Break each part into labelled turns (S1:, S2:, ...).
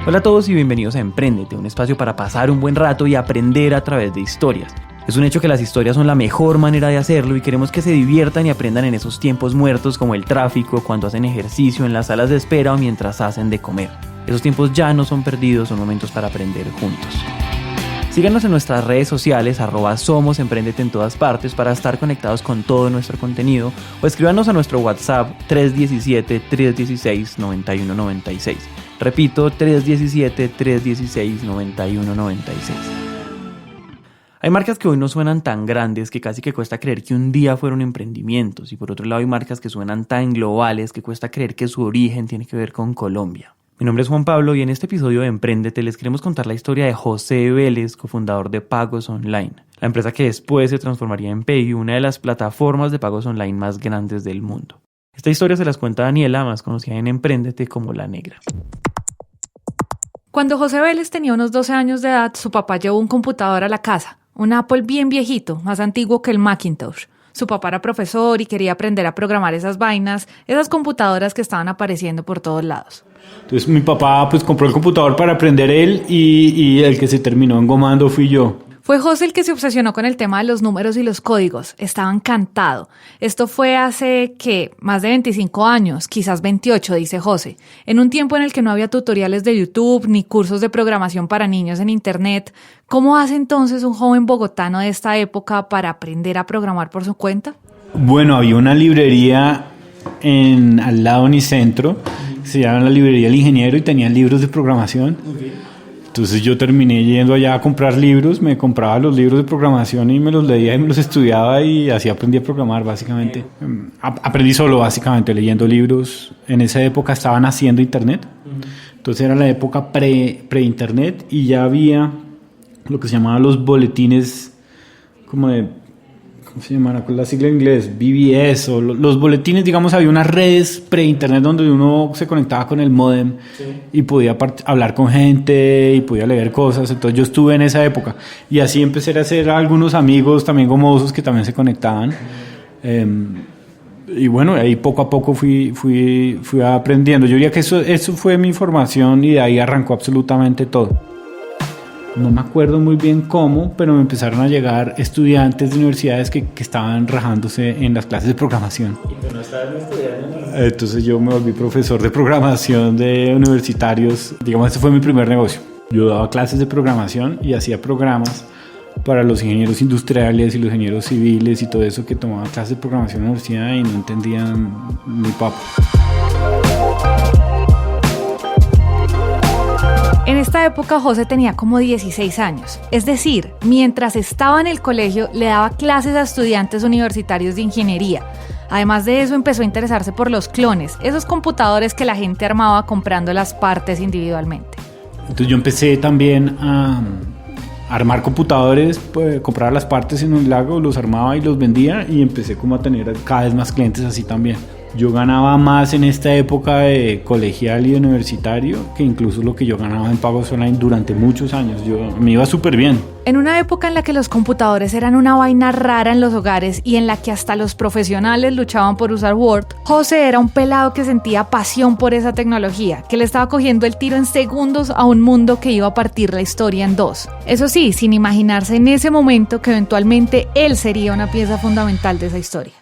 S1: Hola a todos y bienvenidos a Emprendete, un espacio para pasar un buen rato y aprender a través de historias. Es un hecho que las historias son la mejor manera de hacerlo y queremos que se diviertan y aprendan en esos tiempos muertos como el tráfico, cuando hacen ejercicio en las salas de espera o mientras hacen de comer. Esos tiempos ya no son perdidos, son momentos para aprender juntos. Síganos en nuestras redes sociales, @SomosEmprendete en todas partes para estar conectados con todo nuestro contenido o escríbanos a nuestro WhatsApp 317-316-9196. Repito, 317-316-9196. Hay marcas que hoy no suenan tan grandes que casi que cuesta creer que un día fueron emprendimientos, y por otro lado hay marcas que suenan tan globales que cuesta creer que su origen tiene que ver con Colombia. Mi nombre es Juan Pablo y en este episodio de Emprendete les queremos contar la historia de José Vélez, cofundador de Pagos Online, la empresa que después se transformaría en PayU, una de las plataformas de pagos online más grandes del mundo. Esta historia se las cuenta Daniela, más conocida en Emprendete como La Negra.
S2: Cuando José Vélez tenía unos 12 años de edad, su papá llevó un computador a la casa, un Apple bien viejito, más antiguo que el Macintosh. Su papá era profesor y quería aprender a programar esas vainas, esas computadoras que estaban apareciendo por todos lados.
S3: Entonces mi papá compró el computador para aprender él y el que se terminó engomando fui yo.
S2: Fue José el que se obsesionó con el tema de los números y los códigos. Estaba encantado. Esto fue hace, más de 25 años, quizás 28, dice José. En un tiempo en el que no había tutoriales de YouTube ni cursos de programación para niños en Internet. ¿Cómo hace entonces un joven bogotano de esta época para aprender a programar por su cuenta?
S3: Bueno, había una librería al lado de Unicentro, se llama la librería El Ingeniero, y tenían libros de programación. Okay. Entonces yo terminé yendo allá a comprar libros, me compraba los libros de programación y me los leía y me los estudiaba, y así aprendí a programar básicamente. Aprendí solo básicamente leyendo libros. En esa época estaba naciendo Internet, entonces era la época pre-Internet y ya había lo que se llamaban los boletines como de... ¿Cómo se llama? Con la sigla en inglés, BBS, o los boletines, digamos, había unas redes pre-internet donde uno se conectaba con el módem, sí, y podía hablar con gente y podía leer cosas. Entonces yo estuve en esa época y así empecé a hacer algunos amigos también gomosos que también se conectaban. Y bueno, ahí poco a poco fui aprendiendo. Yo diría que eso fue mi formación y de ahí arrancó absolutamente todo. No me acuerdo muy bien cómo, pero me empezaron a llegar estudiantes de universidades que estaban rajándose en las clases de programación.
S1: ¿Y tú no estabas estudiando?
S3: Entonces yo me volví profesor de programación de universitarios. Digamos, este fue mi primer negocio. Yo daba clases de programación y hacía programas para los ingenieros industriales y los ingenieros civiles y todo eso que tomaban clases de programación en la universidad y no entendían ni papa.
S2: En esta época José tenía como 16 años, es decir, mientras estaba en el colegio le daba clases a estudiantes universitarios de ingeniería. Además de eso empezó a interesarse por los clones, esos computadores que la gente armaba comprando las partes individualmente.
S3: Entonces yo empecé también a armar computadores, pues, compraba las partes en un lago, los armaba y los vendía, y empecé como a tener cada vez más clientes así también. Yo ganaba más en esta época de colegial y de universitario que incluso lo que yo ganaba en pagos online durante muchos años. Me iba súper bien.
S2: En una época en la que los computadores eran una vaina rara en los hogares y en la que hasta los profesionales luchaban por usar Word, José era un pelado que sentía pasión por esa tecnología, que le estaba cogiendo el tiro en segundos a un mundo que iba a partir la historia en dos. Eso sí, sin imaginarse en ese momento que eventualmente él sería una pieza fundamental de esa historia.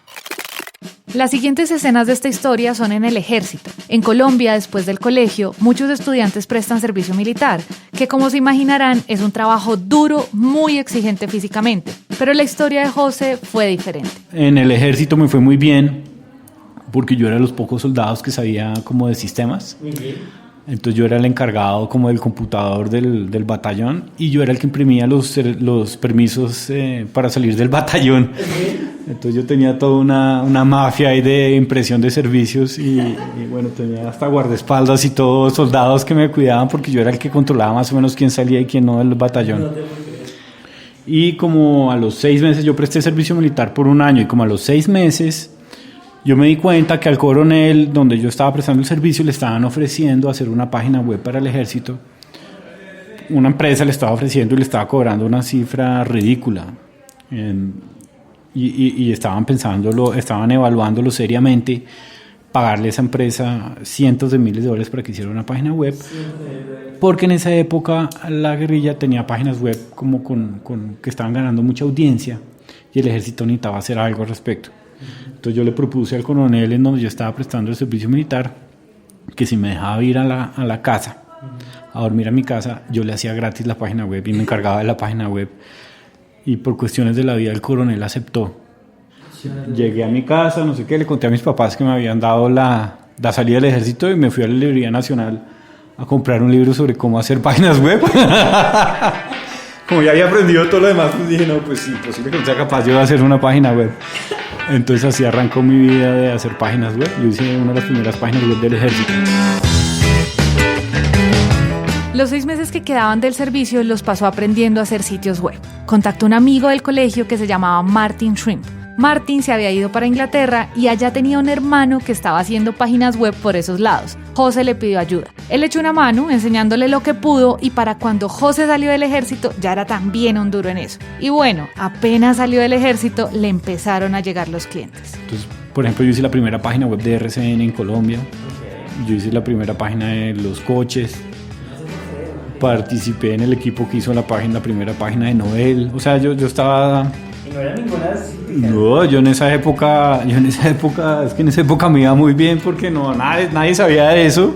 S2: Las siguientes escenas de esta historia son en el ejército. En Colombia, después del colegio, muchos estudiantes prestan servicio militar, que como se imaginarán es un trabajo duro, muy exigente físicamente. Pero la historia de José fue diferente.
S3: En el ejército me fue muy bien, porque yo era de los pocos soldados que sabía como de sistemas. Entonces yo era el encargado como del computador del batallón, y yo era el que imprimía los permisos para salir del batallón. Entonces yo tenía toda una mafia ahí de impresión de servicios y bueno, tenía hasta guardaespaldas y todos soldados que me cuidaban, porque yo era el que controlaba más o menos quién salía y quién no del batallón. Y como a los 6 meses, yo presté servicio militar por 1 año, y como a los 6 meses yo me di cuenta que al coronel donde yo estaba prestando el servicio le estaban ofreciendo hacer una página web para el ejército. Una empresa le estaba ofreciendo y le estaba cobrando una cifra ridícula. Y estaban evaluándolo seriamente, pagarle a esa empresa cientos de miles de dólares para que hiciera una página web, porque en esa época la guerrilla tenía páginas web como que estaban ganando mucha audiencia y el ejército necesitaba hacer algo al respecto. Entonces yo le propuse al coronel en donde yo estaba prestando el servicio militar que si me dejaba ir a la casa, a dormir a mi casa, yo le hacía gratis la página web y me encargaba de la página web. Y por cuestiones de la vida el coronel aceptó. Llegué a mi casa, no sé qué, le conté a mis papás que me habían dado la salida del ejército y me fui a la Librería Nacional a comprar un libro sobre cómo hacer páginas web. Como ya había aprendido todo lo demás, pues dije, no, pues imposible que no sea capaz yo de hacer una página web. Entonces así arrancó mi vida de hacer páginas web. Yo hice una de las primeras páginas web del ejército.
S2: Los 6 meses que quedaban del servicio los pasó aprendiendo a hacer sitios web. Contactó a un amigo del colegio que se llamaba Martin Shrimp. Martin se había ido para Inglaterra y allá tenía un hermano que estaba haciendo páginas web por esos lados. José le pidió ayuda. Él echó una mano enseñándole lo que pudo y para cuando José salió del ejército ya era también un duro en eso. Y bueno, apenas salió del ejército le empezaron a llegar los clientes.
S3: Entonces, por ejemplo, yo hice la primera página web de RCN en Colombia. Yo hice la primera página de los coches. Participé en el equipo que hizo la primera página de Noel. O sea, yo estaba...
S1: ¿Y no era ninguna?
S3: No, yo en esa época, es que en esa época me iba muy bien porque no, nadie sabía de eso.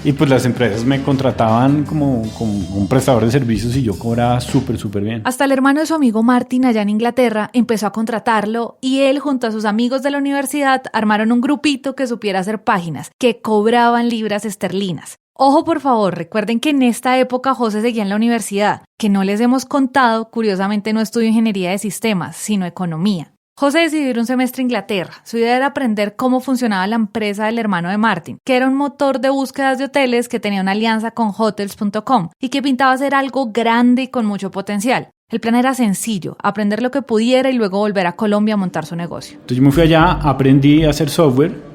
S3: Y pues las empresas me contrataban como un prestador de servicios y yo cobraba súper bien.
S2: Hasta el hermano de su amigo Martin allá en Inglaterra empezó a contratarlo y él junto a sus amigos de la universidad armaron un grupito que supiera hacer páginas, que cobraban libras esterlinas. Ojo por favor, recuerden que en esta época José seguía en la universidad, que no les hemos contado, curiosamente no estudió ingeniería de sistemas, sino economía. José decidió ir un semestre a Inglaterra. Su idea era aprender cómo funcionaba la empresa del hermano de Martin, que era un motor de búsquedas de hoteles que tenía una alianza con Hotels.com y que pintaba ser algo grande y con mucho potencial. El plan era sencillo, aprender lo que pudiera y luego volver a Colombia a montar su negocio.
S3: Entonces yo me fui allá, aprendí a hacer software.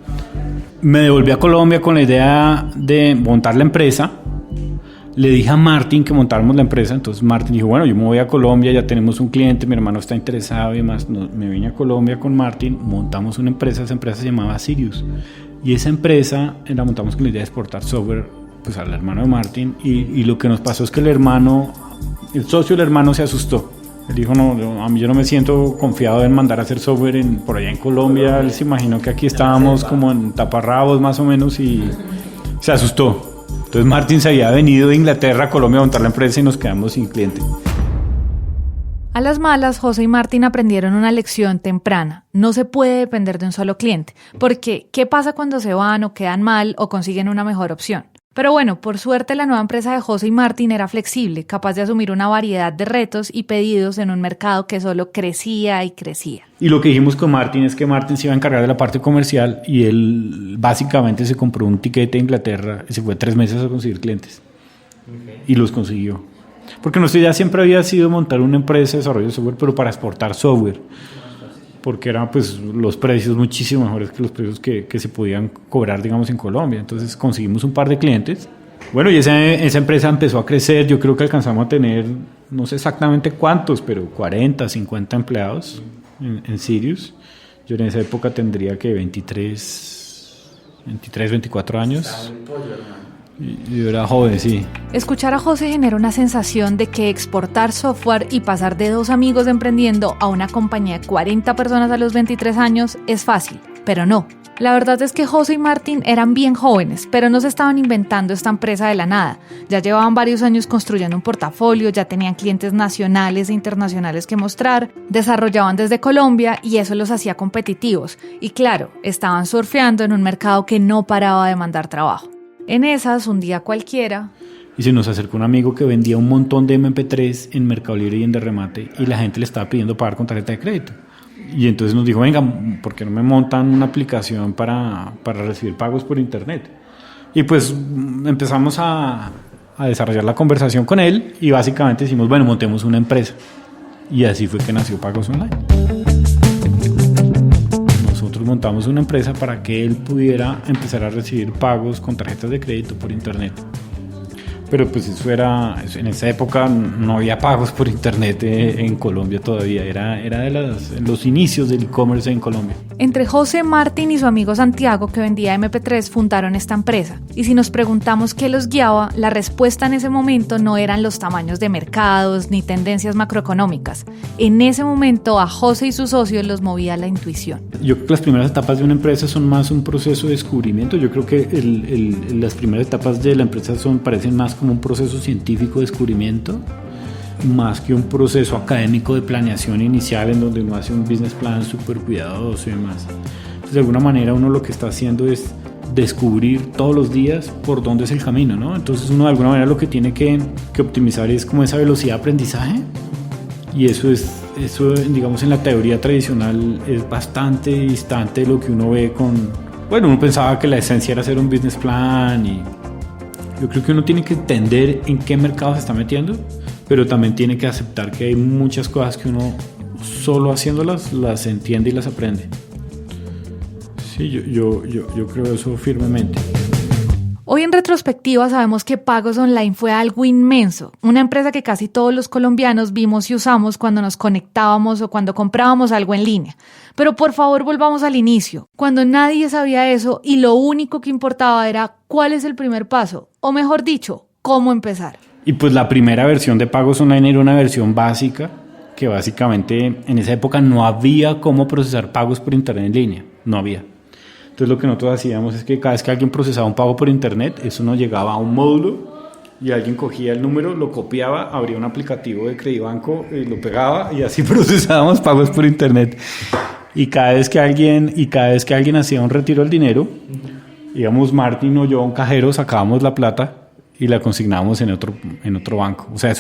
S3: Me devolví a Colombia con la idea de montar la empresa. Le dije a Martin que montáramos la empresa. Entonces Martin dijo, bueno, yo me voy a Colombia, ya tenemos un cliente, mi hermano está interesado y demás. Me vine a Colombia con Martin, montamos una empresa. Esa empresa se llamaba Sirius. Y esa empresa la montamos con la idea de exportar software pues, al hermano de Martin. Y lo que nos pasó es que el socio del hermano se asustó. Él dijo, no, yo no me siento confiado en mandar a hacer software por allá en Colombia. Él se imaginó que aquí estábamos como en taparrabos más o menos y se asustó. Entonces Martin se había venido de Inglaterra a Colombia a montar la empresa y nos quedamos sin cliente.
S2: A las malas, José y Martin aprendieron una lección temprana. No se puede depender de un solo cliente, porque ¿qué pasa cuando se van o quedan mal o consiguen una mejor opción? Pero bueno, por suerte la nueva empresa de José y Martin era flexible, capaz de asumir una variedad de retos y pedidos en un mercado que solo crecía y crecía.
S3: Y lo que dijimos con Martin es que Martin se iba a encargar de la parte comercial y él básicamente se compró un tiquete a Inglaterra y se fue 3 meses a conseguir clientes. Okay. Y los consiguió. Porque nuestra idea siempre había sido montar una empresa de desarrollo de software, pero para exportar software. Porque eran pues los precios muchísimo mejores que los precios que se podían cobrar, digamos, en Colombia. Entonces conseguimos un par de clientes. Bueno, y esa empresa empezó a crecer. Yo creo que alcanzamos a tener, no sé exactamente cuántos, pero 40, 50 empleados en Sirius. Yo en esa época tendría que 23, 24 años. Yo era joven, sí.
S2: Escuchar a José genera una sensación de que exportar software y pasar de 2 amigos emprendiendo a una compañía de 40 personas a los 23 años es fácil, pero no. La verdad es que José y Martin eran bien jóvenes, pero no se estaban inventando esta empresa de la nada. Ya llevaban varios años construyendo un portafolio, ya tenían clientes nacionales e internacionales que mostrar, desarrollaban desde Colombia y eso los hacía competitivos. Y claro, estaban surfeando en un mercado que no paraba de mandar trabajo. En esas, un día cualquiera...
S3: Y se nos acercó un amigo que vendía un montón de MP3 en Mercado Libre y en Derremate y la gente le estaba pidiendo pagar con tarjeta de crédito. Y entonces nos dijo, venga, ¿por qué no me montan una aplicación para recibir pagos por internet? Y pues empezamos a desarrollar la conversación con él y básicamente decimos, bueno, montemos una empresa. Y así fue que nació Pagos Online. Nosotros montamos una empresa para que él pudiera empezar a recibir pagos con tarjetas de crédito por internet. Pero pues en esa época no había pagos por internet en Colombia todavía, era de los inicios del e-commerce en Colombia.
S2: Entre José, Martín y su amigo Santiago, que vendía MP3, fundaron esta empresa. Y si nos preguntamos qué los guiaba, la respuesta en ese momento no eran los tamaños de mercados ni tendencias macroeconómicas. En ese momento a José y sus socios los movía la intuición.
S3: Yo creo que las primeras etapas de una empresa son más un proceso de descubrimiento. Yo creo que las primeras etapas de la empresa parecen más como un proceso científico de descubrimiento, más que un proceso académico de planeación inicial en donde uno hace un business plan súper cuidadoso y demás. Entonces, de alguna manera uno lo que está haciendo es descubrir todos los días por dónde es el camino, ¿no? Entonces uno de alguna manera lo que tiene que optimizar es como esa velocidad de aprendizaje, y eso digamos en la teoría tradicional es bastante distante de lo que uno ve uno pensaba que la esencia era hacer un business plan, y yo creo que uno tiene que entender en qué mercado se está metiendo, pero también tiene que aceptar que hay muchas cosas que uno solo haciéndolas las entiende y las aprende. Sí, yo creo eso firmemente.
S2: Hoy en retrospectiva sabemos que Pagos Online fue algo inmenso, una empresa que casi todos los colombianos vimos y usamos cuando nos conectábamos o cuando comprábamos algo en línea. Pero por favor volvamos al inicio, cuando nadie sabía eso y lo único que importaba era cuál es el primer paso, o mejor dicho, cómo empezar.
S3: Y pues la primera versión de Pagos Online era una versión básica, que básicamente en esa época no había cómo procesar pagos por internet en línea, no había. Entonces lo que nosotros hacíamos es que cada vez que alguien procesaba un pago por internet, eso nos llegaba a un módulo y alguien cogía el número, lo copiaba, abría un aplicativo de Credibanco, lo pegaba y así procesábamos pagos por internet. Y cada vez que alguien hacía un retiro del dinero, íbamos Martín o yo a un cajero, sacábamos la plata y la consignábamos en otro banco. O sea,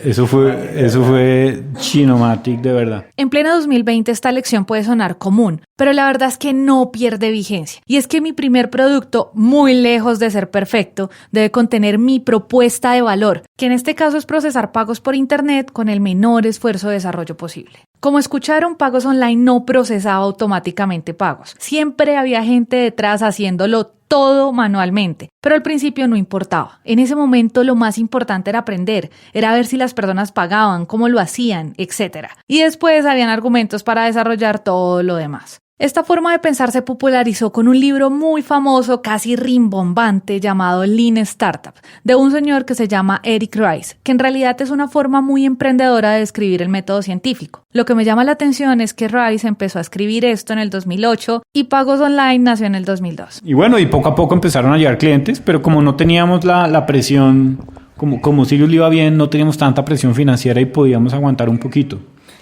S3: eso fue Chinomatic de verdad.
S2: En pleno 2020 esta lección puede sonar común, pero la verdad es que no pierde vigencia. Y es que mi primer producto, muy lejos de ser perfecto, debe contener mi propuesta de valor, que en este caso es procesar pagos por internet con el menor esfuerzo de desarrollo posible. Como escucharon, Pagos Online no procesaba automáticamente pagos. Siempre había gente detrás haciéndolo todo manualmente, pero al principio no importaba. En ese momento lo más importante era aprender, era ver si las personas pagaban, cómo lo hacían, etc. Y después habían argumentos para desarrollar todo lo demás. Esta forma de pensar se popularizó con un libro muy famoso, casi rimbombante, llamado Lean Startup, de un señor que se llama Eric Rice, que en realidad es una forma muy emprendedora de describir el método científico. Lo que me llama la atención es que Rice empezó a escribir esto en el 2008 y Pagos Online nació en el 2002.
S3: Y bueno, y poco a poco empezaron a llegar clientes, pero como no teníamos la presión, como Sirius le iba bien, no teníamos tanta presión financiera y podíamos aguantar un poquito.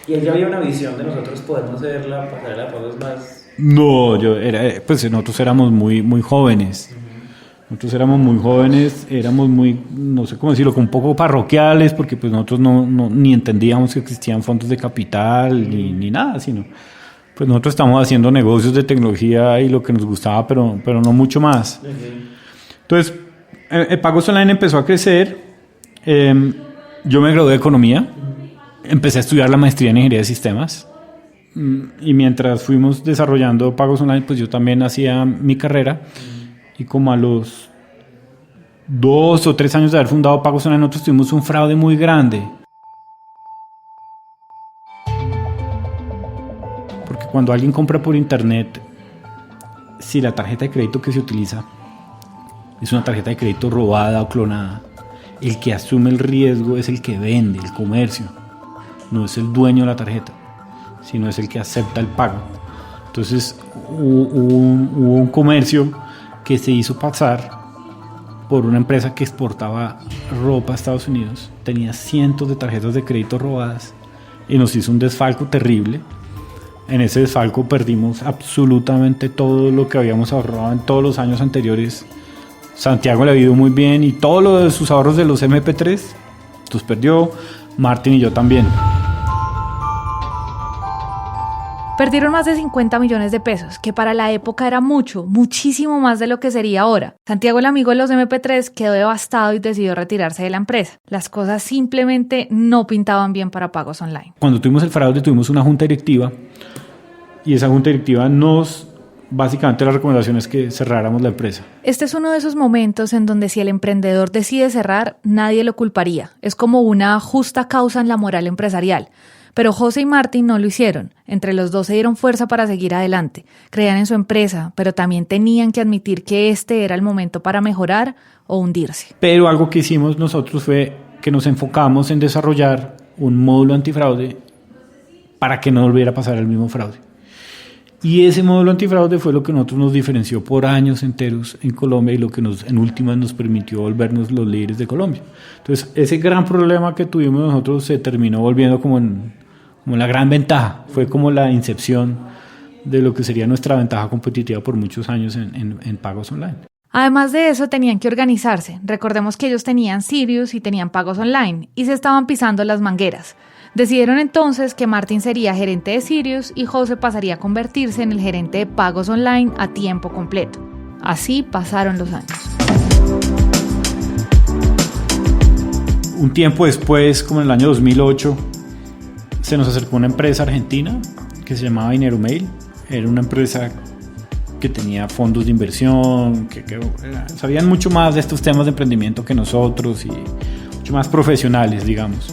S1: ¿Y él ya había una visión de nosotros podemos hacer la pasarela de pagos más?
S3: No, nosotros éramos muy jóvenes. Nosotros éramos muy jóvenes, éramos muy, no sé cómo decirlo, un poco parroquiales, porque pues nosotros ni entendíamos que existían fondos de capital ni nada, sino pues nosotros estamos haciendo negocios de tecnología y lo que nos gustaba, pero no mucho más. Entonces, Pagos Online empezó a crecer. Yo me gradué de economía. Empecé a estudiar la maestría en ingeniería de sistemas, y mientras fuimos desarrollando Pagos Online, pues yo también hacía mi carrera, y como a los 2 o 3 años de haber fundado Pagos Online, nosotros tuvimos un fraude muy grande. Porque cuando alguien compra por internet, si la tarjeta de crédito que se utiliza es una tarjeta de crédito robada o clonada, el que asume el riesgo es el que vende, el comercio. No es el dueño de la tarjeta, sino es el que acepta el pago. Entonces hubo un comercio que se hizo pasar por una empresa que exportaba ropa a Estados Unidos, tenía cientos de tarjetas de crédito robadas y nos hizo un desfalco terrible. En ese desfalco perdimos absolutamente todo lo que habíamos ahorrado en todos los años anteriores. Santiago le ha ido muy bien y todos lo de sus ahorros de los MP3 los perdió, Martín y yo también.
S2: Perdieron más de 50 millones de pesos, que para la época era muchísimo más de lo que sería ahora. Santiago, el amigo de los MP3, quedó devastado y decidió retirarse de la empresa. Las cosas simplemente no pintaban bien para Pagos Online.
S3: Cuando tuvimos el fraude, tuvimos una junta directiva, y esa junta directiva nos básicamente la recomendación es que cerráramos la empresa.
S2: Este es uno de esos momentos en donde si el emprendedor decide cerrar, nadie lo culparía. Es como una justa causa en la moral empresarial. Pero José y Martin no lo hicieron. Entre los dos se dieron fuerza para seguir adelante. Creían en su empresa, pero también tenían que admitir que este era el momento para mejorar o hundirse.
S3: Pero algo que hicimos nosotros fue que nos enfocamos en desarrollar un módulo antifraude para que no volviera a pasar el mismo fraude. Y ese módulo antifraude fue lo que nosotros nos diferenció por años enteros en Colombia y lo que en últimas nos permitió volvernos los líderes de Colombia. Entonces, ese gran problema que tuvimos nosotros se terminó volviendo como la gran ventaja. Fue como la incepción de lo que sería nuestra ventaja competitiva por muchos años en pagos online.
S2: Además de eso, tenían que organizarse. Recordemos que ellos tenían Sirius y tenían pagos online y se estaban pisando las mangueras. Decidieron entonces que Martin sería gerente de Sirius y José pasaría a convertirse en el gerente de pagos online a tiempo completo. Así pasaron los años.
S3: Un tiempo después, como en el año 2008, se nos acercó una empresa argentina que se llamaba Dineromail. Era una empresa que tenía fondos de inversión, que sabían mucho más de estos temas de emprendimiento que nosotros y mucho más profesionales, digamos.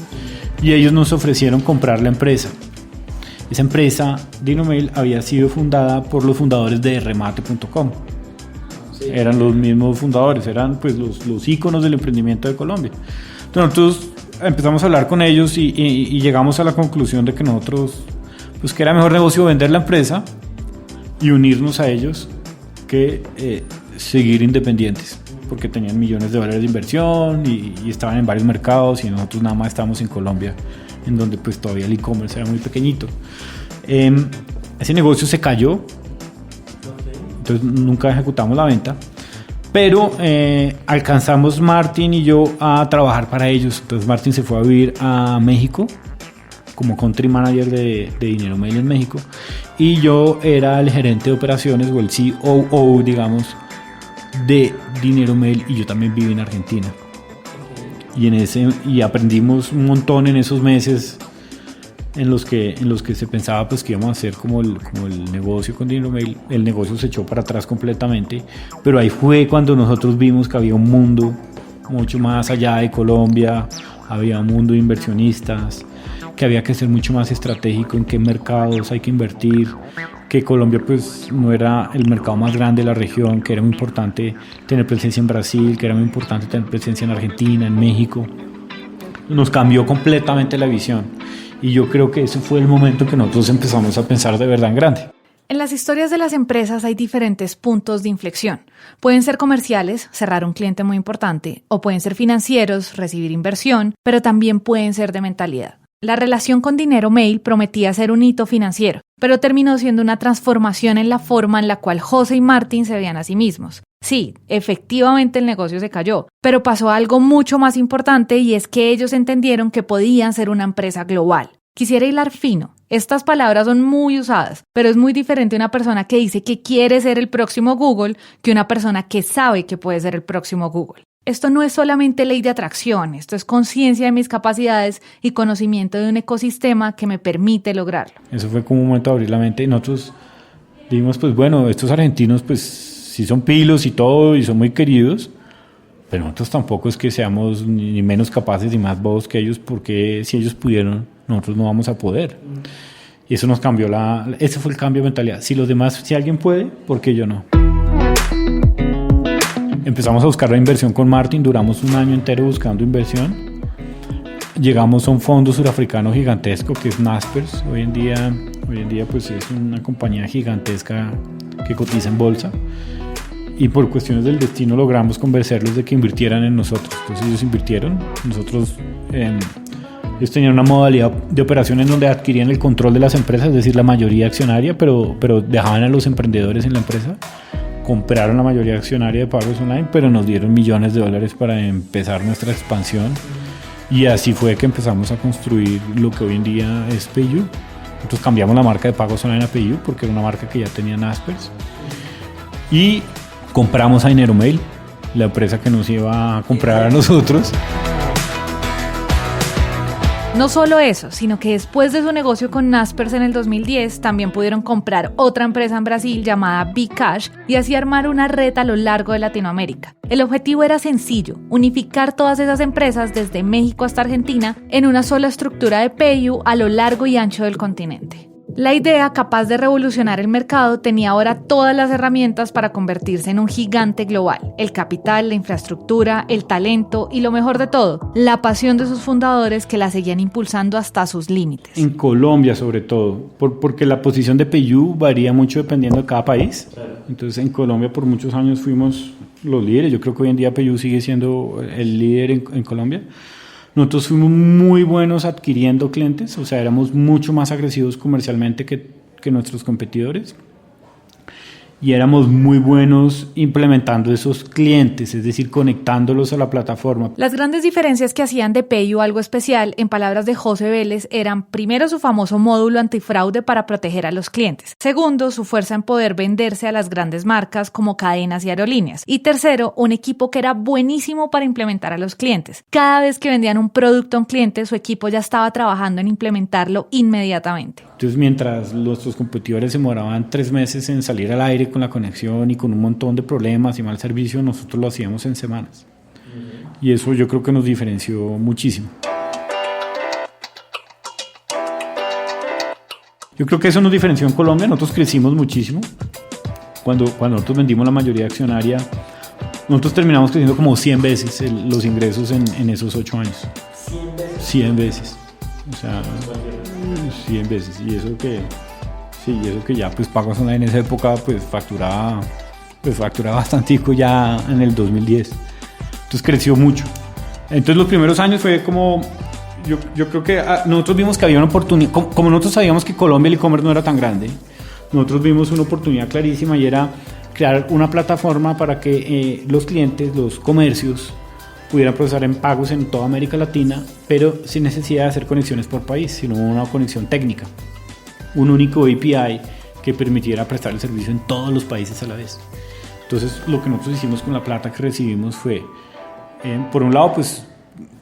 S3: Y ellos nos ofrecieron comprar la empresa. Esa empresa, Dineromail, había sido fundada por los fundadores de remate.com. Sí. Eran los mismos fundadores, eran pues los íconos del emprendimiento de Colombia. Entonces nosotros empezamos a hablar con ellos y llegamos a la conclusión de que nosotros, pues que era mejor negocio vender la empresa y unirnos a ellos que seguir independientes, porque tenían millones de dólares de inversión y estaban en varios mercados y nosotros nada más estábamos en Colombia, en donde pues todavía el e-commerce era muy pequeñito. Ese negocio se cayó, entonces nunca ejecutamos la venta, pero alcanzamos Martin y yo a trabajar para ellos. Entonces Martin se fue a vivir a México como country manager de Dineromail en México y yo era el gerente de operaciones o el COO, digamos, de Dineromail, y yo también viví en Argentina. Y aprendimos un montón en esos meses en los que se pensaba pues que íbamos a hacer como el negocio con Dineromail. El negocio se echó para atrás completamente, pero ahí fue cuando nosotros vimos que había un mundo mucho más allá de Colombia, había un mundo de inversionistas, que había que ser mucho más estratégico en qué mercados hay que invertir, que Colombia pues no era el mercado más grande de la región, que era muy importante tener presencia en Brasil, que era muy importante tener presencia en Argentina, en México. Nos cambió completamente la visión y yo creo que ese fue el momento que nosotros empezamos a pensar de verdad en grande.
S2: En las historias de las empresas hay diferentes puntos de inflexión. Pueden ser comerciales, cerrar un cliente muy importante, o pueden ser financieros, recibir inversión, pero también pueden ser de mentalidad. La relación con Dineromail prometía ser un hito financiero, pero terminó siendo una transformación en la forma en la cual José y Martin se veían a sí mismos. Sí, efectivamente el negocio se cayó, pero pasó algo mucho más importante y es que ellos entendieron que podían ser una empresa global. Quisiera hilar fino. Estas palabras son muy usadas, pero es muy diferente una persona que dice que quiere ser el próximo Google que una persona que sabe que puede ser el próximo Google. Esto no es solamente ley de atracción, esto es conciencia de mis capacidades y conocimiento de un ecosistema que me permite lograrlo.
S3: Eso fue como un momento de abrir la mente y nosotros dijimos, pues bueno, estos argentinos pues sí son pilos y todo y son muy queridos, pero nosotros tampoco es que seamos ni menos capaces ni más bobos que ellos, porque si ellos pudieron, nosotros no vamos a poder. Y eso nos cambió ese fue el cambio de mentalidad. Si alguien puede, ¿por qué yo no? Empezamos a buscar la inversión con Martin, duramos un año entero buscando inversión. Llegamos a un fondo surafricano gigantesco que es Naspers. Hoy en día pues es una compañía gigantesca que cotiza en bolsa. Y por cuestiones del destino logramos convencerlos de que invirtieran en nosotros. Entonces ellos invirtieron. Ellos tenían una modalidad de operación en donde adquirían el control de las empresas, es decir, la mayoría accionaria, pero dejaban a los emprendedores en la empresa. Compraron la mayoría accionaria de pagos online, pero nos dieron millones de dólares para empezar nuestra expansión. Y así fue que empezamos a construir lo que hoy en día es PayU. Entonces cambiamos la marca de pagos online a PayU porque era una marca que ya tenía Naspers. Y compramos a Dineromail, la empresa que nos iba a comprar a nosotros.
S2: No solo eso, sino que después de su negocio con Naspers en el 2010, también pudieron comprar otra empresa en Brasil llamada Bcash y así armar una red a lo largo de Latinoamérica. El objetivo era sencillo, unificar todas esas empresas desde México hasta Argentina en una sola estructura de PayU a lo largo y ancho del continente. La idea, capaz de revolucionar el mercado, tenía ahora todas las herramientas para convertirse en un gigante global. El capital, la infraestructura, el talento y lo mejor de todo, la pasión de sus fundadores que la seguían impulsando hasta sus límites.
S3: En Colombia sobre todo, porque la posición de PayU varía mucho dependiendo de cada país. Entonces en Colombia por muchos años fuimos los líderes. Yo creo que hoy en día PayU sigue siendo el líder en Colombia. Nosotros fuimos muy buenos adquiriendo clientes, o sea, éramos mucho más agresivos comercialmente que nuestros competidores. Y éramos muy buenos implementando esos clientes, es decir, conectándolos a la plataforma.
S2: Las grandes diferencias que hacían de PayU algo especial, en palabras de José Vélez, eran primero su famoso módulo antifraude para proteger a los clientes. Segundo, su fuerza en poder venderse a las grandes marcas como cadenas y aerolíneas. Y tercero, un equipo que era buenísimo para implementar a los clientes. Cada vez que vendían un producto a un cliente, su equipo ya estaba trabajando en implementarlo inmediatamente.
S3: Entonces, mientras nuestros competidores se demoraban 3 meses en salir al aire con la conexión y con un montón de problemas y mal servicio, nosotros lo hacíamos en semanas. Y eso yo creo que nos diferenció muchísimo. Yo creo que eso nos diferenció en Colombia. Nosotros crecimos muchísimo. Cuando nosotros vendimos la mayoría accionaria, nosotros terminamos creciendo como 100 veces los ingresos en esos 8 años. 100 veces. O sea, 100 veces. Y eso que ya pues Pagos Online en esa época pues facturaba bastantico ya en el 2010. Entonces creció mucho. Entonces los primeros años fue como, yo creo que nosotros vimos que había una oportunidad, como nosotros sabíamos que Colombia el e-commerce no era tan grande, nosotros vimos una oportunidad clarísima y era crear una plataforma para que los clientes, los comercios, pudieran procesar en pagos en toda América Latina, pero sin necesidad de hacer conexiones por país, sino una conexión técnica. Un único API que permitiera prestar el servicio en todos los países a la vez. Entonces, lo que nosotros hicimos con la plata que recibimos fue, por un lado, pues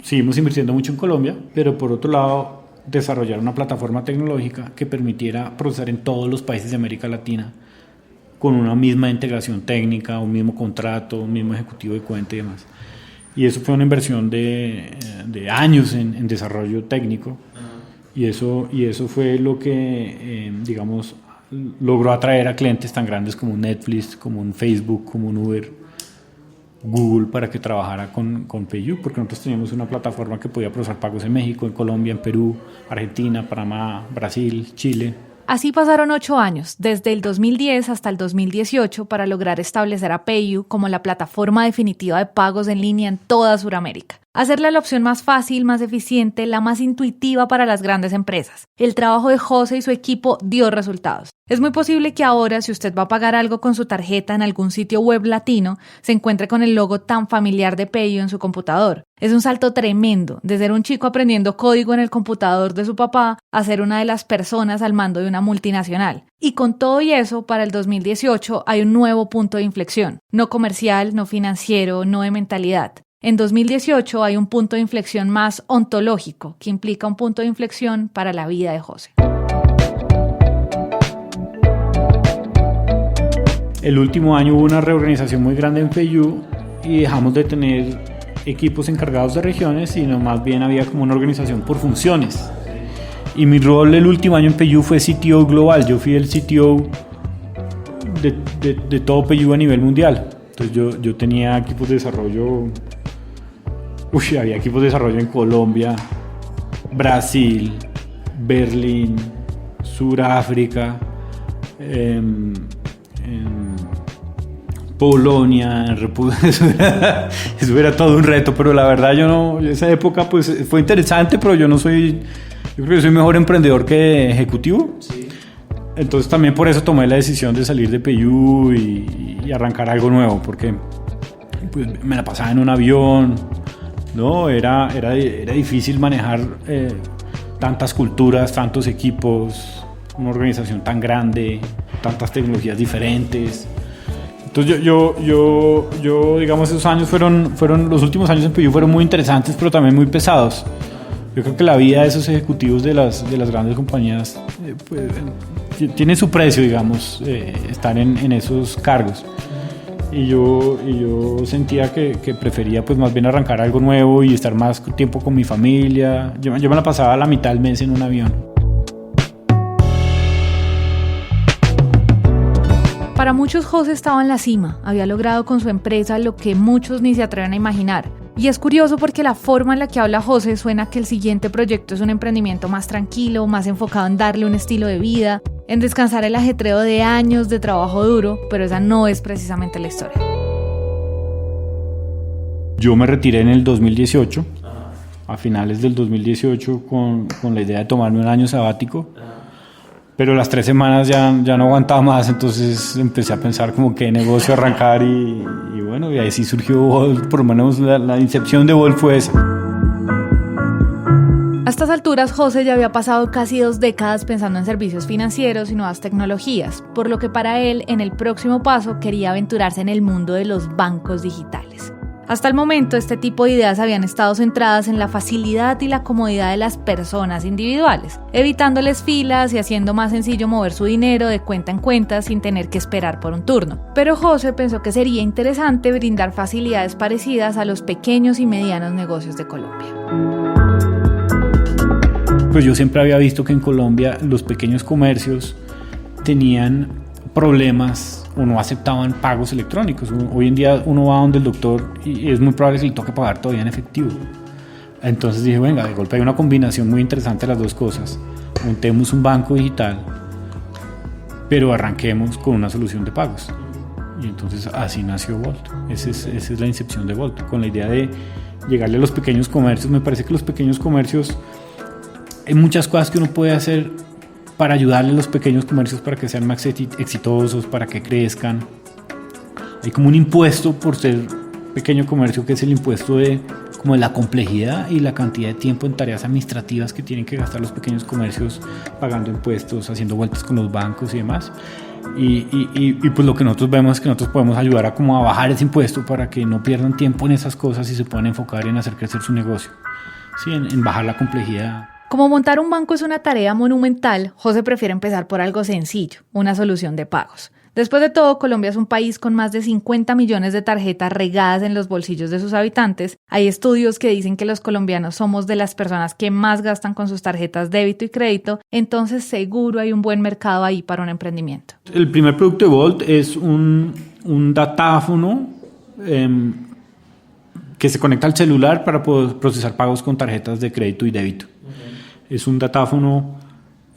S3: seguimos invirtiendo mucho en Colombia, pero por otro lado, desarrollar una plataforma tecnológica que permitiera procesar en todos los países de América Latina con una misma integración técnica, un mismo contrato, un mismo ejecutivo de cuenta y demás. Y eso fue una inversión de años en desarrollo técnico. Y eso fue lo que, digamos, logró atraer a clientes tan grandes como un Netflix, como un Facebook, como un Uber, Google, para que trabajara con PayU, porque nosotros teníamos una plataforma que podía procesar pagos en México, en Colombia, en Perú, Argentina, Panamá, Brasil, Chile.
S2: Así pasaron 8 años, desde el 2010 hasta el 2018, para lograr establecer a PayU como la plataforma definitiva de pagos en línea en toda Sudamérica. Hacerla la opción más fácil, más eficiente, la más intuitiva para las grandes empresas. El trabajo de José y su equipo dio resultados. Es muy posible que ahora, si usted va a pagar algo con su tarjeta en algún sitio web latino, se encuentre con el logo tan familiar de PayU en su computador. Es un salto tremendo, de ser un chico aprendiendo código en el computador de su papá a ser una de las personas al mando de una multinacional. Y con todo y eso, para el 2018 hay un nuevo punto de inflexión. No comercial, no financiero, no de mentalidad. En 2018 hay un punto de inflexión más ontológico, que implica un punto de inflexión para la vida de José.
S3: El último año hubo una reorganización muy grande en PayU y dejamos de tener equipos encargados de regiones, sino más bien había como una organización por funciones. Y mi rol el último año en PayU fue CTO global. Yo fui el CTO de todo PayU a nivel mundial. Entonces yo tenía equipos de desarrollo. Había equipos de desarrollo en Colombia, Brasil, Berlín, Sudáfrica, en Polonia, en República. Eso era todo un reto, pero la verdad esa época pues fue interesante, pero yo creo que soy mejor emprendedor que ejecutivo. Sí. Entonces también por eso tomé la decisión de salir de PayU y arrancar algo nuevo, porque pues, me la pasaba en un avión. No, era difícil manejar tantas culturas, tantos equipos, una organización tan grande, tantas tecnologías diferentes. Entonces yo digamos, esos años fueron los últimos años en PayU fueron muy interesantes, pero también muy pesados, Yo creo que la vida de esos ejecutivos de las grandes compañías tiene su precio, digamos, estar en esos cargos. Y yo sentía que prefería pues más bien arrancar algo nuevo y estar más tiempo con mi familia. Yo me la pasaba la mitad del mes en un avión.
S2: Para muchos, José estaba en la cima, había logrado con su empresa lo que muchos ni se atreven a imaginar. Y es curioso porque la forma en la que habla José suena que el siguiente proyecto es un emprendimiento más tranquilo, más enfocado en darle un estilo de vida, en descansar el ajetreo de años de trabajo duro, pero esa no es precisamente la historia.
S3: Yo me retiré en el 2018, a finales del 2018, con la idea de tomarme un año sabático. Pero las 3 semanas ya no aguantaba más, entonces empecé a pensar como qué negocio arrancar y bueno, y ahí sí surgió Volt, por lo menos la incepción de Volt fue esa.
S2: A estas alturas, José ya había pasado casi 2 décadas pensando en servicios financieros y nuevas tecnologías, por lo que para él, en el próximo paso, quería aventurarse en el mundo de los bancos digitales. Hasta el momento, este tipo de ideas habían estado centradas en la facilidad y la comodidad de las personas individuales, evitándoles filas y haciendo más sencillo mover su dinero de cuenta en cuenta sin tener que esperar por un turno. Pero José pensó que sería interesante brindar facilidades parecidas a los pequeños y medianos negocios de Colombia.
S3: Pues yo siempre había visto que en Colombia los pequeños comercios tenían problemas o no aceptaban pagos electrónicos. Hoy en día uno va donde el doctor y es muy probable que le toque pagar todavía en efectivo. Entonces dije, venga, de golpe hay una combinación muy interesante de las dos cosas. Montemos un banco digital, pero arranquemos con una solución de pagos. Y entonces así nació Volt. Esa es la incepción de Volt, con la idea de llegarle a los pequeños comercios. Me parece que los pequeños comercios, hay muchas cosas que uno puede hacer para ayudarle a los pequeños comercios para que sean más exitosos, para que crezcan. Hay como un impuesto por ser pequeño comercio, que es el impuesto de la complejidad y la cantidad de tiempo en tareas administrativas que tienen que gastar los pequeños comercios pagando impuestos, haciendo vueltas con los bancos y demás. Y pues lo que nosotros vemos es que nosotros podemos ayudar a bajar ese impuesto para que no pierdan tiempo en esas cosas y se puedan enfocar en hacer crecer su negocio, ¿sí? En bajar la complejidad.
S2: Como montar un banco es una tarea monumental, José prefiere empezar por algo sencillo, una solución de pagos. Después de todo, Colombia es un país con más de 50 millones de tarjetas regadas en los bolsillos de sus habitantes. Hay estudios que dicen que los colombianos somos de las personas que más gastan con sus tarjetas débito y crédito, entonces seguro hay un buen mercado ahí para un emprendimiento.
S3: El primer producto de Volt es un datáfono que se conecta al celular para poder procesar pagos con tarjetas de crédito y débito. Es un datáfono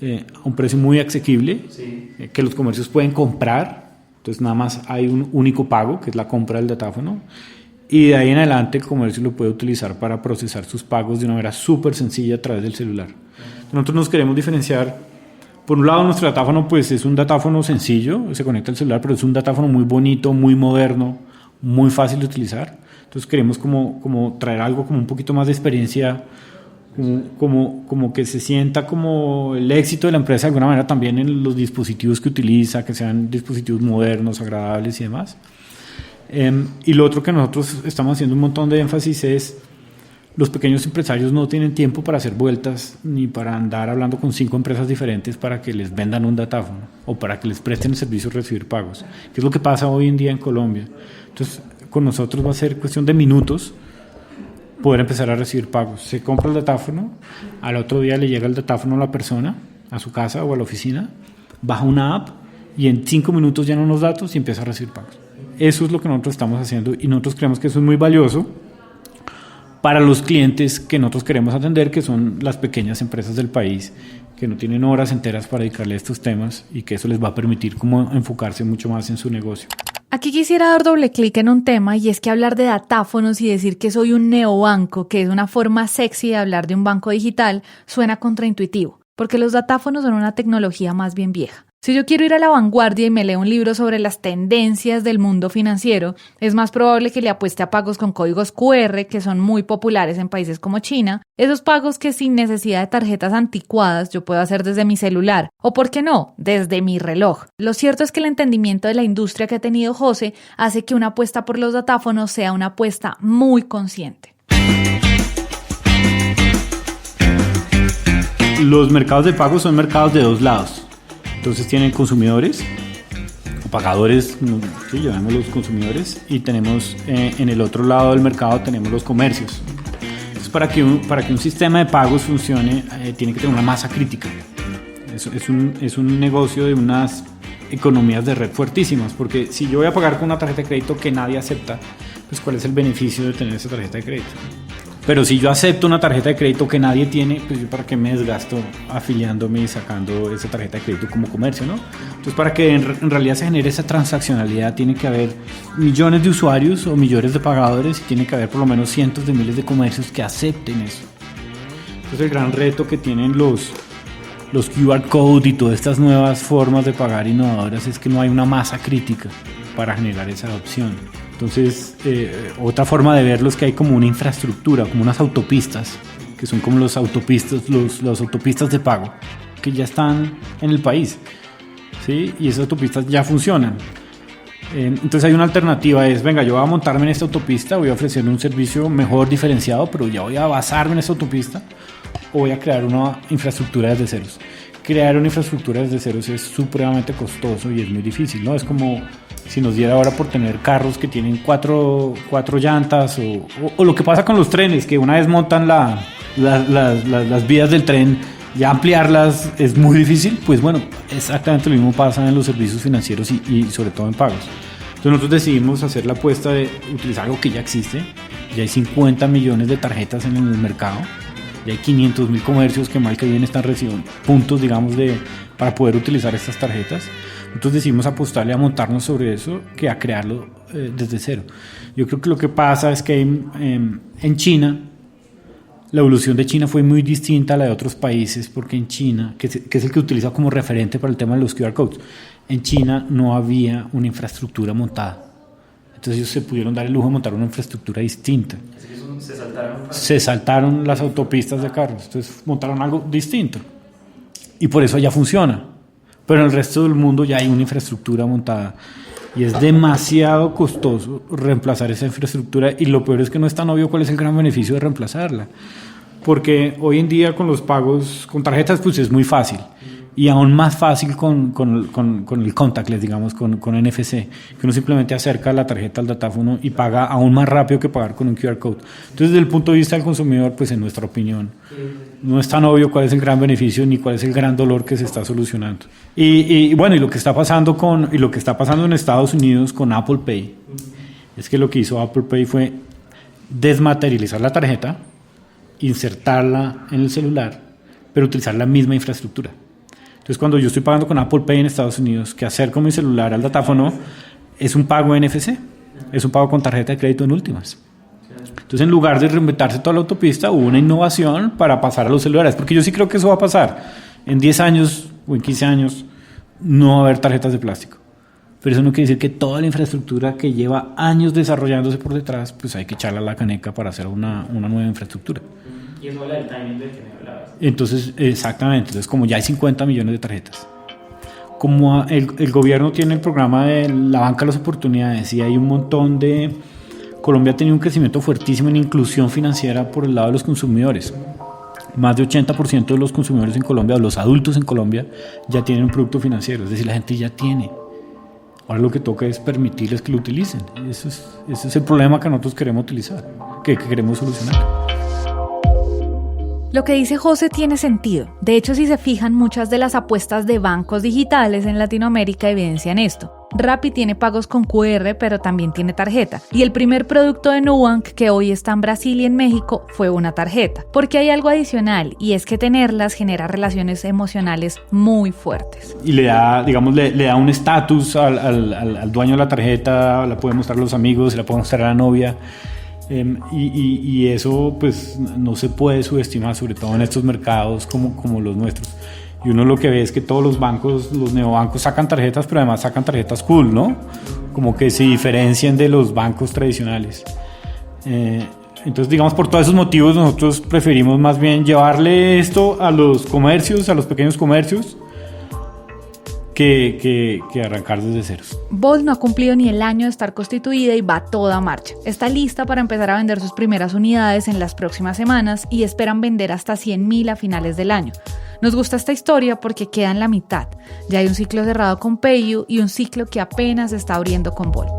S3: a un precio muy asequible, sí, que los comercios pueden comprar. Entonces nada más hay un único pago, que es la compra del datáfono, y de ahí en adelante el comercio lo puede utilizar para procesar sus pagos de una manera súper sencilla a través del celular. Nosotros nos queremos diferenciar. Por un lado, nuestro datáfono pues es un datáfono sencillo, se conecta al celular, pero es un datáfono muy bonito, muy moderno, muy fácil de utilizar. Entonces queremos como traer algo como un poquito más de experiencia, como que se sienta como el éxito de la empresa de alguna manera también en los dispositivos que utiliza, que sean dispositivos modernos, agradables y demás. Y lo otro que nosotros estamos haciendo un montón de énfasis es: los pequeños empresarios no tienen tiempo para hacer vueltas ni para andar hablando con 5 empresas diferentes para que les vendan un datáfono o para que les presten el servicio de recibir pagos, que es lo que pasa hoy en día en Colombia. Entonces con nosotros va a ser cuestión de minutos poder empezar a recibir pagos. Se compra el datáfono, al otro día le llega el datáfono a la persona, a su casa o a la oficina, baja una app y en 5 minutos llena unos datos y empieza a recibir pagos. Eso es lo que nosotros estamos haciendo y nosotros creemos que eso es muy valioso para los clientes que nosotros queremos atender, que son las pequeñas empresas del país, que no tienen horas enteras para dedicarle a estos temas y que eso les va a permitir como enfocarse mucho más en su negocio.
S2: Aquí quisiera dar doble clic en un tema, y es que hablar de datáfonos y decir que soy un neobanco, que es una forma sexy de hablar de un banco digital, suena contraintuitivo, porque los datáfonos son una tecnología más bien vieja. Si yo quiero ir a la vanguardia y me leo un libro sobre las tendencias del mundo financiero, es más probable que le apueste a pagos con códigos QR, que son muy populares en países como China, esos pagos que sin necesidad de tarjetas anticuadas yo puedo hacer desde mi celular, o por qué no, desde mi reloj. Lo cierto es que el entendimiento de la industria que ha tenido José hace que una apuesta por los datáfonos sea una apuesta muy consciente.
S3: los mercados de pago son mercados de dos lados. Entonces tienen consumidores o pagadores, sí, llamémoslos consumidores, y tenemos en el otro lado del mercado tenemos los comercios. Entonces para que un sistema de pagos funcione tiene que tener una masa crítica. Es un negocio de unas economías de red fuertísimas, porque si yo voy a pagar con una tarjeta de crédito que nadie acepta, pues ¿cuál es el beneficio de tener esa tarjeta de crédito? Pero si yo acepto una tarjeta de crédito que nadie tiene, pues yo para qué me desgasto afiliándome y sacando esa tarjeta de crédito como comercio, ¿no? Entonces para que en realidad se genere esa transaccionalidad tiene que haber millones de usuarios o millones de pagadores y tiene que haber por lo menos cientos de miles de comercios que acepten eso. Entonces el gran reto que tienen los QR code y todas estas nuevas formas de pagar innovadoras es que no hay una masa crítica para generar esa adopción. Entonces, otra forma de verlo es que hay como una infraestructura, como unas autopistas, que son como las autopistas de pago, que ya están en el país, ¿sí? Y esas autopistas ya funcionan. Entonces hay una alternativa, venga, yo voy a montarme en esta autopista, voy a ofrecer un servicio mejor diferenciado, pero ya voy a basarme en esta autopista, o voy a crear una infraestructura desde ceros. Crear una infraestructura desde ceros es supremamente costoso y es muy difícil, ¿no? Es como si nos diera ahora por tener carros que tienen cuatro llantas o lo que pasa con los trenes, que una vez montan las vías del tren, ya ampliarlas es muy difícil. Pues bueno, exactamente lo mismo pasa en los servicios financieros y sobre todo en pagos. Entonces nosotros decidimos hacer la apuesta de utilizar algo que ya existe. Ya hay 50 millones de tarjetas en el mercado. Ya hay 500,000 comercios que mal que bien están recibiendo puntos, digamos, para poder utilizar estas tarjetas. Nosotros decidimos apostarle a montarnos sobre eso que a crearlo desde cero. Yo creo que lo que pasa es que en China, la evolución de China fue muy distinta a la de otros países, porque en China, que es el que utiliza como referente para el tema de los QR codes, en China no había una infraestructura montada. Entonces ellos se pudieron dar el lujo de montar una infraestructura distinta. Se saltaron las autopistas de carros, entonces montaron algo distinto. Y por eso ya funciona. Pero en el resto del mundo ya hay una infraestructura montada. Y es demasiado costoso reemplazar esa infraestructura. Y lo peor es que no es tan obvio cuál es el gran beneficio de reemplazarla. Porque hoy en día con los pagos, con tarjetas, pues es muy fácil. Y aún más fácil con el contactless, digamos, con NFC, que uno simplemente acerca la tarjeta al datáfono y paga aún más rápido que pagar con un QR code. Entonces, desde el punto de vista del consumidor, pues en nuestra opinión, no es tan obvio cuál es el gran beneficio ni cuál es el gran dolor que se está solucionando. Y bueno, y lo que está pasando en Estados Unidos con Apple Pay, es que lo que hizo Apple Pay fue desmaterializar la tarjeta, insertarla en el celular, pero utilizar la misma infraestructura. Entonces, cuando yo estoy pagando con Apple Pay en Estados Unidos, que acerco mi celular al datáfono, es un pago NFC, es un pago con tarjeta de crédito en últimas. Entonces, en lugar de reinventarse toda la autopista, hubo una innovación para pasar a los celulares, porque yo sí creo que eso va a pasar. En 10 años o en 15 años no va a haber tarjetas de plástico. Pero eso no quiere decir que toda la infraestructura que lleva años desarrollándose por detrás, pues hay que echarla a la caneca para hacer una nueva infraestructura.
S1: Y eso habla del timing del que me hablabas.
S3: Entonces, exactamente. Entonces, como ya hay 50 millones de tarjetas, como el gobierno tiene el programa de la banca de las oportunidades y hay un montón de... Colombia ha tenido un crecimiento fuertísimo en inclusión financiera por el lado de los consumidores. Más de 80% de los consumidores en Colombia, o los adultos en Colombia, ya tienen un producto financiero. Es decir, la gente ya tiene. Ahora lo que toca es permitirles que lo utilicen. Ese es el problema que nosotros queremos utilizar, que queremos solucionar.
S2: Lo que dice José tiene sentido. De hecho, si se fijan, muchas de las apuestas de bancos digitales en Latinoamérica evidencian esto. Rappi tiene pagos con QR, pero también tiene tarjeta. Y el primer producto de Nubank, que hoy está en Brasil y en México, fue una tarjeta. Porque hay algo adicional, y es que tenerlas genera relaciones emocionales muy fuertes.
S3: Y le da un estatus al dueño de la tarjeta, la puede mostrar a los amigos, la puede mostrar a la novia. Y eso pues no se puede subestimar, sobre todo en estos mercados como los nuestros. Y uno lo que ve es que todos los bancos, los neobancos sacan tarjetas, pero además sacan tarjetas cool, ¿no? Como que se diferencian de los bancos tradicionales. Entonces, digamos, por todos esos motivos nosotros preferimos más bien llevarle esto a los comercios, a los pequeños comercios, que arrancar desde ceros.
S2: Bolt no ha cumplido ni el año de estar constituida y va a toda marcha. Está lista para empezar a vender sus primeras unidades en las próximas semanas y esperan vender hasta 100.000 a finales del año. Nos gusta esta historia porque queda en la mitad. Ya hay un ciclo cerrado con PayU y un ciclo que apenas se está abriendo con Bolt.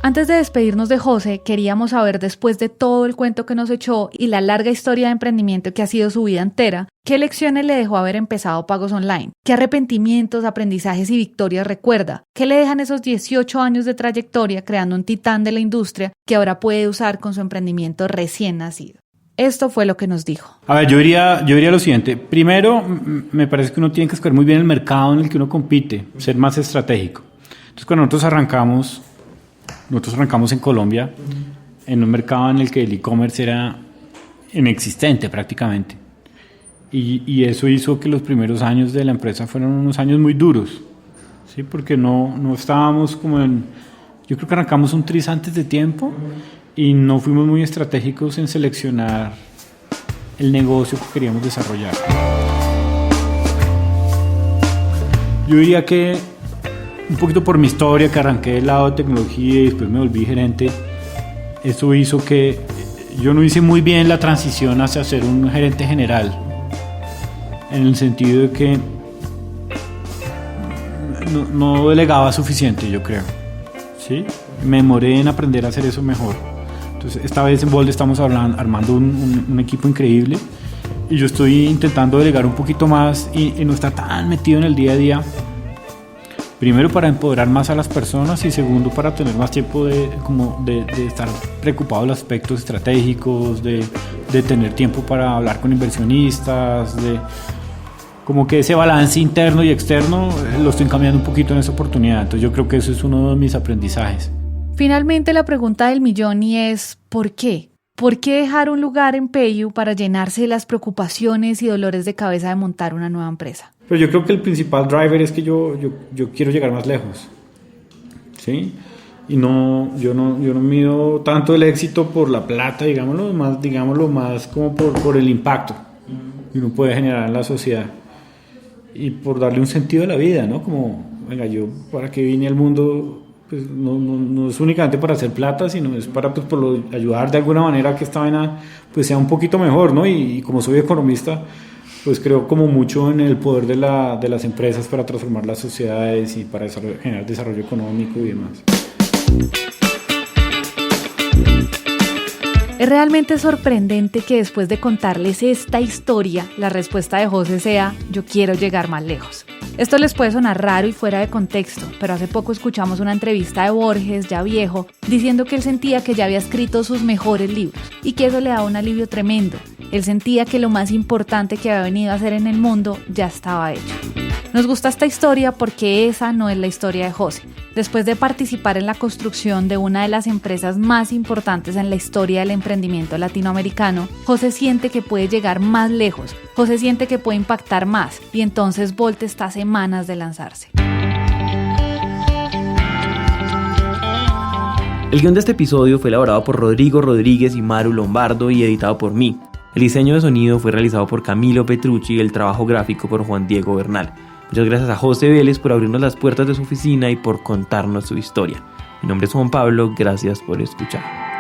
S2: Antes de despedirnos de José, queríamos saber, después de todo el cuento que nos echó y la larga historia de emprendimiento que ha sido su vida entera, ¿qué lecciones le dejó haber empezado pagos online? ¿Qué arrepentimientos, aprendizajes y victorias recuerda? ¿Qué le dejan esos 18 años de trayectoria creando un titán de la industria que ahora puede usar con su emprendimiento recién nacido? Esto fue lo que nos dijo.
S3: A ver, yo diría lo siguiente. Primero, me parece que uno tiene que escoger muy bien el mercado en el que uno compite, ser más estratégico. Entonces, cuando nosotros arrancamos en Colombia, en un mercado en el que el e-commerce era inexistente prácticamente. Y eso hizo que los primeros años de la empresa fueron unos años muy duros, ¿sí? Porque no estábamos como en... Yo creo que arrancamos un tris antes de tiempo y no fuimos muy estratégicos en seleccionar el negocio que queríamos desarrollar. Yo diría que un poquito por mi historia, que arranqué del lado de tecnología y después me volví gerente, eso hizo que yo no hice muy bien la transición hacia ser un gerente general, en el sentido de que no delegaba suficiente, yo creo, ¿sí? Me demoré en aprender a hacer eso mejor. Entonces, esta vez en Bolt estamos armando un equipo increíble y yo estoy intentando delegar un poquito más y no estar tan metido en el día a día. Primero, para empoderar más a las personas, y segundo, para tener más tiempo de estar preocupado de los aspectos estratégicos, de tener tiempo para hablar con inversionistas, como que ese balance interno y externo lo estoy cambiando un poquito en esa oportunidad. Entonces yo creo que eso es uno de mis aprendizajes.
S2: Finalmente, la pregunta del millón y es ¿por qué? ¿Por qué dejar un lugar en PayU para llenarse de las preocupaciones y dolores de cabeza de montar una nueva empresa?
S3: Pero yo creo que el principal driver es que yo quiero llegar más lejos, ¿sí? Y yo no mido tanto el éxito por la plata, digámoslo más como por el impacto que uno puede generar en la sociedad y por darle un sentido a la vida, ¿no? Como, venga, yo para qué vine al mundo, pues no es únicamente para hacer plata, sino es para ayudar de alguna manera a que esta vaina pues sea un poquito mejor, ¿no? Y como soy economista, pues creo como mucho en el poder de las empresas para transformar las sociedades y para generar desarrollo económico y demás.
S2: Es realmente sorprendente que después de contarles esta historia, la respuesta de José sea: yo quiero llegar más lejos. Esto les puede sonar raro y fuera de contexto, pero hace poco escuchamos una entrevista de Borges, ya viejo, diciendo que él sentía que ya había escrito sus mejores libros y que eso le daba un alivio tremendo. Él sentía que lo más importante que había venido a hacer en el mundo ya estaba hecho. Nos gusta esta historia porque esa no es la historia de José. Después de participar en la construcción de una de las empresas más importantes en la historia del emprendimiento latinoamericano, José siente que puede llegar más lejos, José siente que puede impactar más, y entonces Bolt está a semanas de lanzarse.
S1: El guión de este episodio fue elaborado por Rodrigo Rodríguez y Maru Lombardo y editado por mí. El diseño de sonido fue realizado por Camilo Petrucci y el trabajo gráfico por Juan Diego Bernal. Muchas gracias a José Vélez por abrirnos las puertas de su oficina y por contarnos su historia. Mi nombre es Juan Pablo, gracias por escuchar.